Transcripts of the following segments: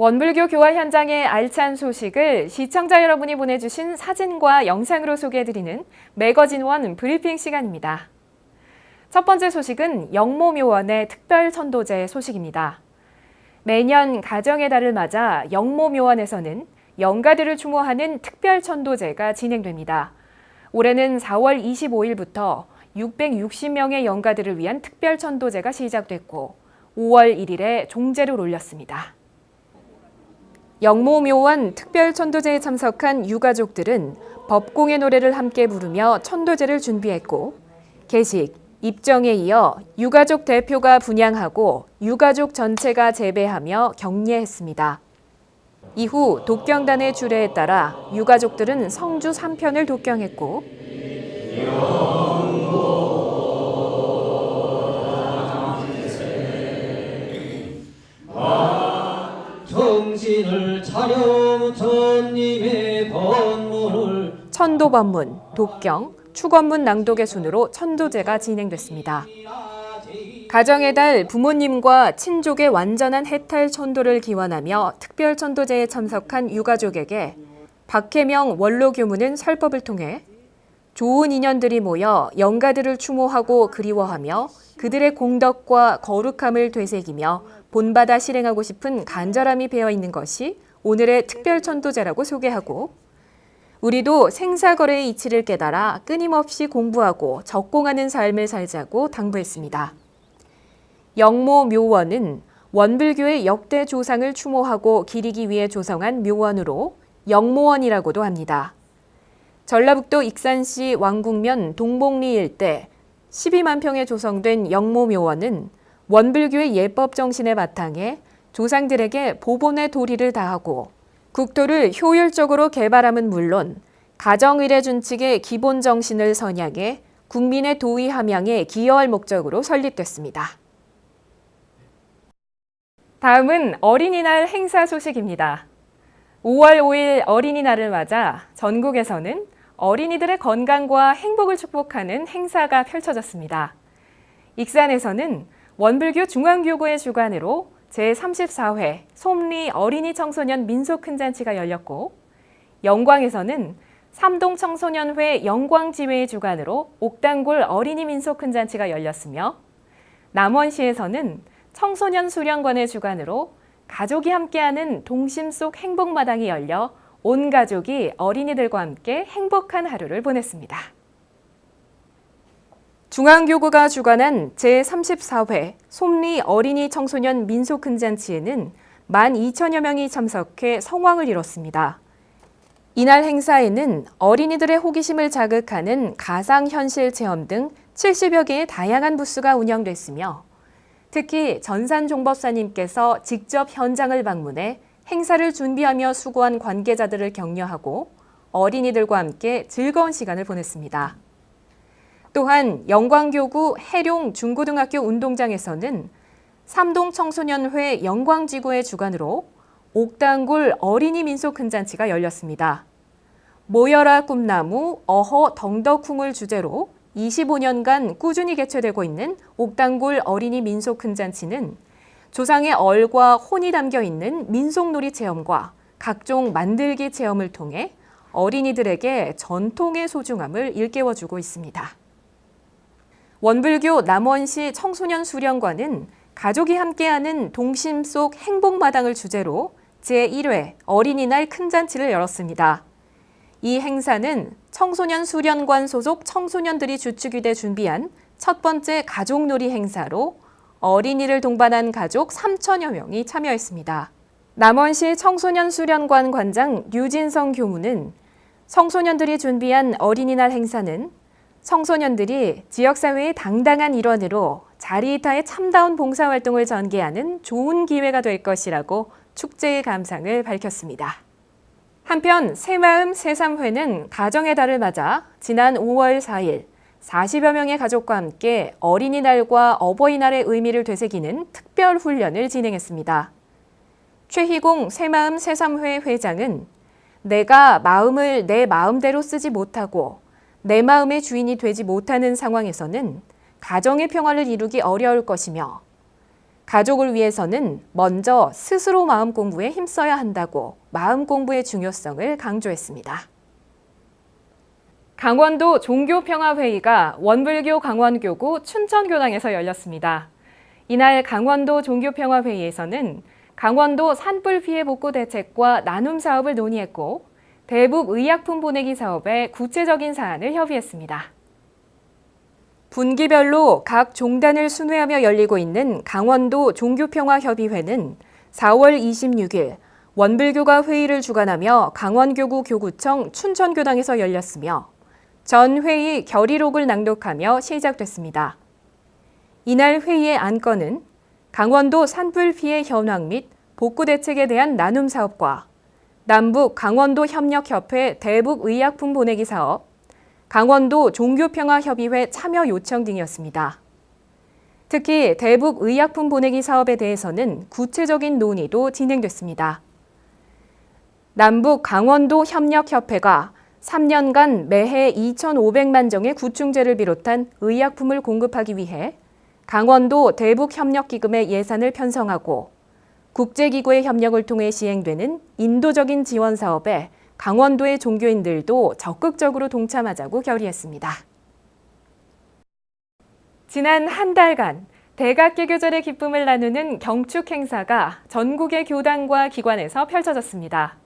원불교 교화 현장의 알찬 소식을 시청자 여러분이 보내주신 사진과 영상으로 소개해드리는 매거진원 브리핑 시간입니다. 첫 번째 소식은 영모묘원의 특별천도제 소식입니다. 매년 가정의 달을 맞아 영모묘원에서는 영가들을 추모하는 특별천도제가 진행됩니다. 올해는 4월 25일부터 660명의 영가들을 위한 특별천도제가 시작됐고 5월 1일에 종제를 올렸습니다. 영모묘원 특별천도제에 참석한 유가족들은 법공의 노래를 함께 부르며 천도제를 준비했고 개식, 입정에 이어 유가족 대표가 분향하고 유가족 전체가 재배하며 격려했습니다. 이후 독경단의 주례에 따라 유가족들은 성주 3편을 독경했고 정신을 차려 천님의 법문을 천도법문, 독경, 축원문 낭독의 순으로 천도제가 진행됐습니다. 가정의 달 부모님과 친족의 완전한 해탈 천도를 기원하며 특별 천도제에 참석한 유가족에게 박혜명 원로교무는 설법을 통해 좋은 인연들이 모여 영가들을 추모하고 그리워하며 그들의 공덕과 거룩함을 되새기며 본받아 실행하고 싶은 간절함이 배어있는 것이 오늘의 특별천도제라고 소개하고 우리도 생사거래의 이치를 깨달아 끊임없이 공부하고 적공하는 삶을 살자고 당부했습니다. 영모묘원은 원불교의 역대 조상을 추모하고 기리기 위해 조성한 묘원으로 영모원이라고도 합니다. 전라북도 익산시 왕궁면 동복리 일대 12만 평에 조성된 영모묘원은 원불교의 예법 정신에 바탕에 조상들에게 보본의 도리를 다하고 국토를 효율적으로 개발함은 물론 가정의례 준칙의 기본 정신을 선양해 국민의 도의 함양에 기여할 목적으로 설립됐습니다. 다음은 어린이날 행사 소식입니다. 5월 5일 어린이날을 맞아 전국에서는 어린이들의 건강과 행복을 축복하는 행사가 펼쳐졌습니다. 익산에서는 원불교 중앙교구의 주관으로 제34회 솜리 어린이 청소년 민속 큰잔치가 열렸고 영광에서는 삼동청소년회 영광지회의 주관으로 옥당골 어린이 민속 큰잔치가 열렸으며 남원시에서는 청소년 수련관의 주관으로 가족이 함께하는 동심 속 행복마당이 열려 온 가족이 어린이들과 함께 행복한 하루를 보냈습니다. 중앙교구가 주관한 제34회 솜리 어린이 청소년 민속 큰잔치에는 12,000여 명이 참석해 성황을 이뤘습니다. 이날 행사에는 어린이들의 호기심을 자극하는 가상현실 체험 등 70여 개의 다양한 부스가 운영됐으며 특히 전산종법사님께서 직접 현장을 방문해 행사를 준비하며 수고한 관계자들을 격려하고 어린이들과 함께 즐거운 시간을 보냈습니다. 또한 영광교구 해룡 중고등학교 운동장에서는 삼동청소년회 영광지구의 주관으로 옥당굴 어린이 민속 큰잔치가 열렸습니다. 모여라 꿈나무 어허 덩덕쿵을 주제로 25년간 꾸준히 개최되고 있는 옥당굴 어린이 민속 큰잔치는 조상의 얼과 혼이 담겨 있는 민속놀이 체험과 각종 만들기 체험을 통해 어린이들에게 전통의 소중함을 일깨워주고 있습니다. 원불교 남원시 청소년 수련관은 가족이 함께하는 동심 속 행복마당을 주제로 제1회 어린이날 큰잔치를 열었습니다. 이 행사는 청소년 수련관 소속 청소년들이 주축이 돼 준비한 첫 번째 가족놀이 행사로 어린이를 동반한 가족 3,000여 명이 참여했습니다. 남원시 청소년 수련관 관장 류진성 교무는 청소년들이 준비한 어린이날 행사는 청소년들이 지역사회의 당당한 일원으로 자리이타의 참다운 봉사활동을 전개하는 좋은 기회가 될 것이라고 축제의 감상을 밝혔습니다. 한편 새마음 새삼회는 가정의 달을 맞아 지난 5월 4일 40여 명의 가족과 함께 어린이날과 어버이날의 의미를 되새기는 특별 훈련을 진행했습니다. 최희공 새마음 새삼회 회장은 내가 마음을 내 마음대로 쓰지 못하고 내 마음의 주인이 되지 못하는 상황에서는 가정의 평화를 이루기 어려울 것이며 가족을 위해서는 먼저 스스로 마음 공부에 힘써야 한다고 마음 공부의 중요성을 강조했습니다. 강원도 종교평화회의가 원불교 강원교구 춘천교당에서 열렸습니다. 이날 강원도 종교평화회의에서는 강원도 산불 피해 복구 대책과 나눔 사업을 논의했고 대북 의약품 보내기 사업의 구체적인 사안을 협의했습니다. 분기별로 각 종단을 순회하며 열리고 있는 강원도 종교평화협의회는 4월 26일 원불교가 회의를 주관하며 강원교구 교구청 춘천교당에서 열렸으며 전 회의 결의록을 낭독하며 시작됐습니다. 이날 회의의 안건은 강원도 산불 피해 현황 및 복구 대책에 대한 나눔 사업과 남북 강원도 협력협회 대북 의약품 보내기 사업, 강원도 종교평화협의회 참여 요청 등이었습니다. 특히 대북 의약품 보내기 사업에 대해서는 구체적인 논의도 진행됐습니다. 남북 강원도 협력협회가 3년간 매해 2,500만 정의 구충제를 비롯한 의약품을 공급하기 위해 강원도 대북협력기금의 예산을 편성하고 국제기구의 협력을 통해 시행되는 인도적인 지원 사업에 강원도의 종교인들도 적극적으로 동참하자고 결의했습니다. 지난 한 달간 대각개교절의 기쁨을 나누는 경축 행사가 전국의 교당과 기관에서 펼쳐졌습니다.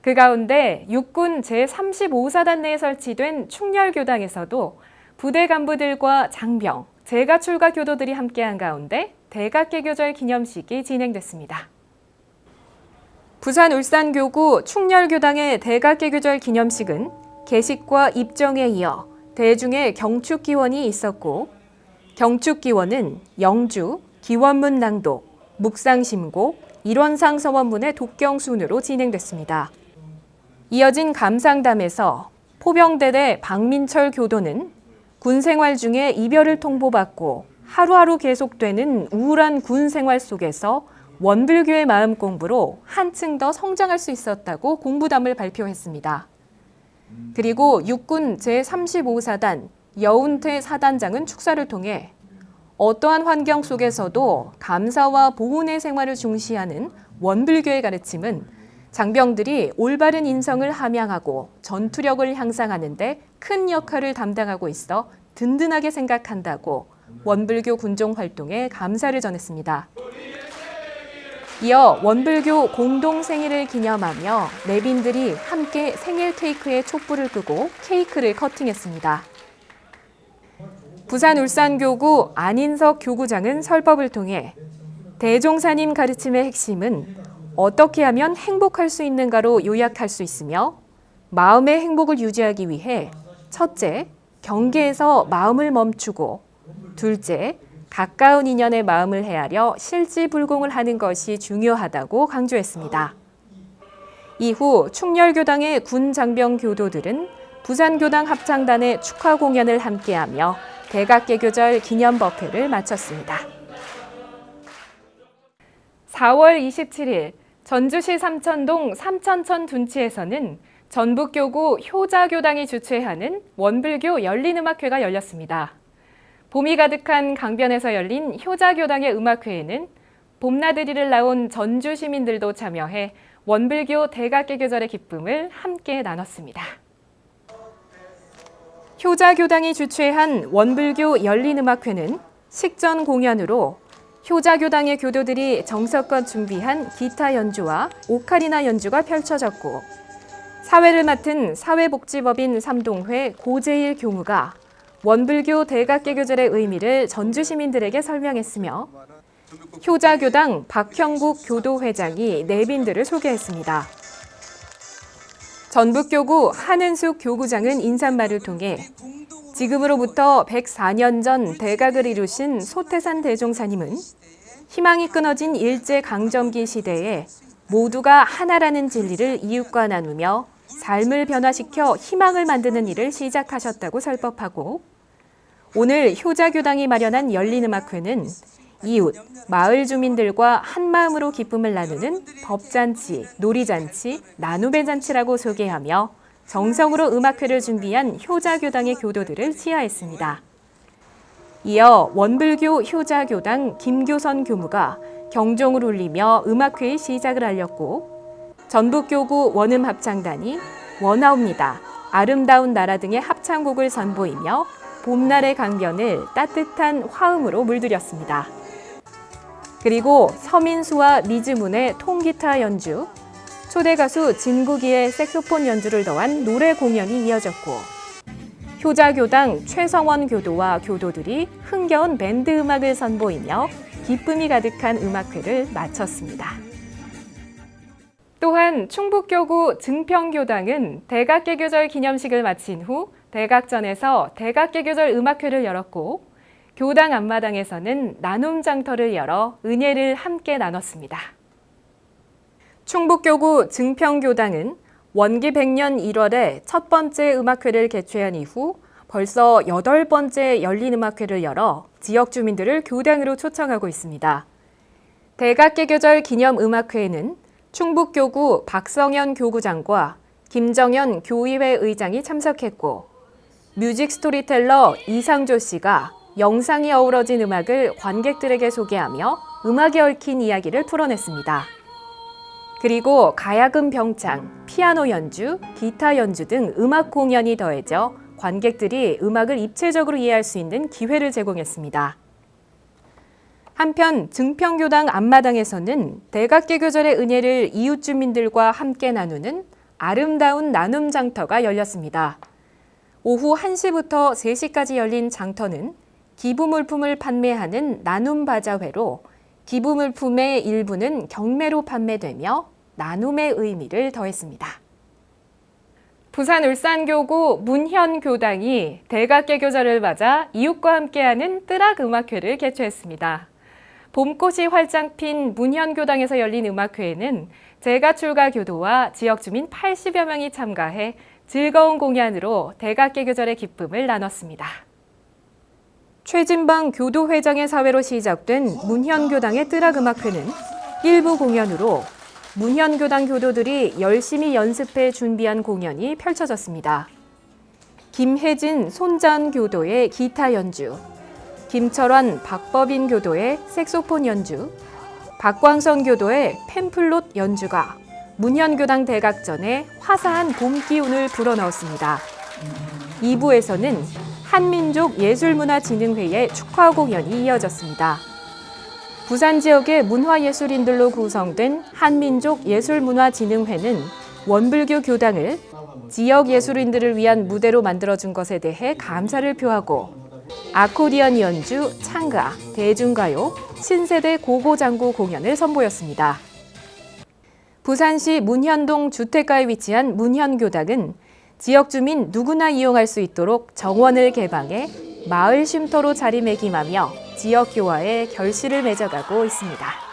그 가운데 육군 제35사단 내에 설치된 충렬교당에서도 부대 간부들과 장병, 재가출가 교도들이 함께한 가운데 대각개교절 기념식이 진행됐습니다. 부산 울산교구 충렬교당의 대각개교절 기념식은 개식과 입정에 이어 대중의 경축기원이 있었고 경축기원은 영주, 기원문 낭독, 묵상심고, 일원상 서원문의 독경순으로 진행됐습니다. 이어진 감상담에서 포병대대 박민철 교도는 군 생활 중에 이별을 통보받고 하루하루 계속되는 우울한 군 생활 속에서 원불교의 마음 공부로 한층 더 성장할 수 있었다고 공부담을 발표했습니다. 그리고 육군 제35사단 여운태 사단장은 축사를 통해 어떠한 환경 속에서도 감사와 보훈의 생활을 중시하는 원불교의 가르침은 장병들이 올바른 인성을 함양하고 전투력을 향상하는 데 큰 역할을 담당하고 있어 든든하게 생각한다고 원불교 군종 활동에 감사를 전했습니다. 이어 원불교 공동생일을 기념하며 내빈들이 함께 생일 케이크에 촛불을 끄고 케이크를 커팅했습니다. 부산 울산교구 안인석 교구장은 설법을 통해 대종사님 가르침의 핵심은 어떻게 하면 행복할 수 있는가로 요약할 수 있으며 마음의 행복을 유지하기 위해 첫째, 경계에서 마음을 멈추고 둘째, 가까운 인연의 마음을 헤아려 실지불공을 하는 것이 중요하다고 강조했습니다. 이후 충렬교당의 군 장병 교도들은 부산교당 합창단의 축하 공연을 함께하며 대각개교절 기념 법회를 마쳤습니다. 4월 27일 전주시 삼천동 삼천천 둔치에서는 전북교구 효자교당이 주최하는 원불교 열린음악회가 열렸습니다. 봄이 가득한 강변에서 열린 효자교당의 음악회에는 봄나들이를 나온 전주 시민들도 참여해 원불교 대각개교절의 기쁨을 함께 나눴습니다. 효자교당이 주최한 원불교 열린음악회는 식전 공연으로 효자교당의 교도들이 정성껏 준비한 기타 연주와 오카리나 연주가 펼쳐졌고 사회를 맡은 사회복지법인 삼동회 고재일 교무가 원불교 대각개교절의 의미를 전주 시민들에게 설명했으며 효자교당 박형국 교도회장이 내빈들을 소개했습니다. 전북교구 한은숙 교구장은 인사말을 통해 지금으로부터 104년 전 대각을 이루신 소태산 대종사님은 희망이 끊어진 일제강점기 시대에 모두가 하나라는 진리를 이웃과 나누며 삶을 변화시켜 희망을 만드는 일을 시작하셨다고 설법하고 오늘 효자교당이 마련한 열린음악회는 이웃, 마을 주민들과 한마음으로 기쁨을 나누는 법잔치, 놀이잔치, 나눔의 잔치라고 소개하며 정성으로 음악회를 준비한 효자교당의 교도들을 치하했습니다. 이어 원불교 효자교당 김교선 교무가 경종을 울리며 음악회의 시작을 알렸고 전북교구 원음합창단이 원하옵니다, 아름다운 나라 등의 합창곡을 선보이며 봄날의 강변을 따뜻한 화음으로 물들였습니다. 그리고 서민수와 미즈문의 통기타 연주, 초대 가수 진국이의 색소폰 연주를 더한 노래 공연이 이어졌고 효자교당 최성원 교도와 교도들이 흥겨운 밴드 음악을 선보이며 기쁨이 가득한 음악회를 마쳤습니다. 또한 충북교구 증평교당은 대각개교절 기념식을 마친 후 대각전에서 대각개교절 음악회를 열었고 교당 앞마당에서는 나눔장터를 열어 은혜를 함께 나눴습니다. 충북교구 증평교당은 원기 100년 1월에 첫 번째 음악회를 개최한 이후 벌써 8번째 열린 음악회를 열어 지역 주민들을 교당으로 초청하고 있습니다. 대각개교절 기념 음악회에는 충북교구 박성현 교구장과 김정현 교의회 의장이 참석했고 뮤직 스토리텔러 이상조 씨가 영상이 어우러진 음악을 관객들에게 소개하며 음악에 얽힌 이야기를 풀어냈습니다. 그리고 가야금 병창, 피아노 연주, 기타 연주 등 음악 공연이 더해져 관객들이 음악을 입체적으로 이해할 수 있는 기회를 제공했습니다. 한편 증평교당 앞마당에서는 대각개교절의 은혜를 이웃 주민들과 함께 나누는 아름다운 나눔 장터가 열렸습니다. 오후 1시부터 3시까지 열린 장터는 기부물품을 판매하는 나눔바자회로 기부물품의 일부는 경매로 판매되며 나눔의 의미를 더했습니다. 부산 울산교구 문현교당이 대각개교절을 맞아 이웃과 함께하는 뜨락 음악회를 개최했습니다. 봄꽃이 활짝 핀 문현교당에서 열린 음악회에는 재가출가 교도와 지역 주민 80여 명이 참가해 즐거운 공연으로 대각개교절의 기쁨을 나눴습니다. 최진방 교도회장의 사회로 시작된 문현교당의 뜨락음악회는 일부 공연으로 문현교당 교도들이 열심히 연습해 준비한 공연이 펼쳐졌습니다. 김혜진, 손자은 교도의 기타 연주, 김철환, 박법인 교도의 색소폰 연주, 박광선 교도의 펜플롯 연주가 문현교당 대각전에 화사한 봄 기운을 불어넣었습니다. 2부에서는 한민족예술문화진흥회의 축하 공연이 이어졌습니다. 부산 지역의 문화예술인들로 구성된 한민족예술문화진흥회는 원불교 교당을 지역 예술인들을 위한 무대로 만들어준 것에 대해 감사를 표하고 아코디언 연주, 창가, 대중가요, 신세대 고고장구 공연을 선보였습니다. 부산시 문현동 주택가에 위치한 문현교당은 지역 주민 누구나 이용할 수 있도록 정원을 개방해 마을 쉼터로 자리매김하며 지역 교화에 결실을 맺어가고 있습니다.